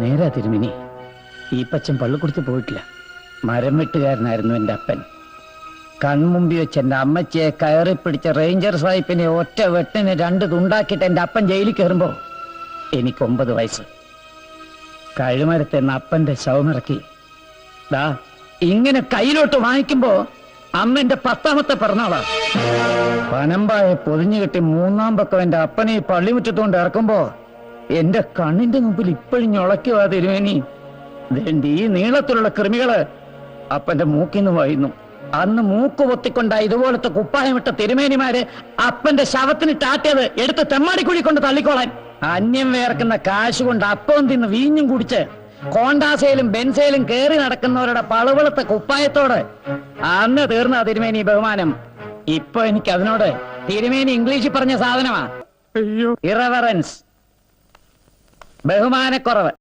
നേരാ തിരുമിനി. ഈ പച്ചൻ പള്ളിക്കുടുത്ത് പോയിട്ടില്ല. മരം വെട്ടുകാരനായിരുന്നു എൻ്റെ അപ്പൻ. കൺമുമ്പി വെച്ച് എൻ്റെ അമ്മച്ചിയെ കയറി പിടിച്ച റേഞ്ചർ സാഹിബിനെ ഒറ്റ വെട്ടിന് 2 തുണ്ടാക്കിയിട്ട് എൻ്റെ അപ്പൻ ജയിലിൽ കയറുമ്പോ എനിക്ക് 9 വയസ്സ്. കഴുമരത്തെന്ന് അപ്പന്റെ ശവമിറക്കി ദാ ഇങ്ങനെ കയ്യിലോട്ട് വാങ്ങിക്കുമ്പോ അമ്മ എന്റെ 10ാമത്തെ പിറന്നാളാ. പനമ്പായെ പൊതിഞ്ഞു കെട്ടി 3ാം പക്കം എന്റെ അപ്പനെ ഈ പള്ളിമുറ്റത്തുകൊണ്ട് ഇറക്കുമ്പോ എന്റെ കണ്ണിന്റെ മുമ്പിൽ ഇപ്പോഴും ഞൊളയ്ക്കുവാ തിരുമേനി. ഈ നീളത്തിലുള്ള കൃമികള് അപ്പന്റെ മൂക്കിന്ന് വായുന്നു. അന്ന് മൂക്ക് പൊത്തിക്കൊണ്ട ഇതുപോലത്തെ കുപ്പായമിട്ട തിരുമേനിമാര് അപ്പന്റെ ശവത്തിന് ടാറ്റിയത് എടുത്ത് തെമ്മാടിക്കുഴി കൊണ്ട് തള്ളിക്കോളാൻ. അന്യം വേർക്കുന്ന കാശ് കൊണ്ട് അപ്പം തിന്ന് വീഞ്ഞും കുടിച്ച് കോണ്ടാസയിലും ബെൻസയിലും കേറി നടക്കുന്നവരുടെ പളുവളത്തെ കുപ്പായത്തോട് അന്ന് തീർന്ന തിരുമേനി ബഹുമാനം. ഇപ്പൊ എനിക്ക് അതിനോട് തിരുമേനി ഇംഗ്ലീഷിൽ പറഞ്ഞ സാധനമാ ഇറവറൻസ്, ബഹുമാനക്കുറവ്.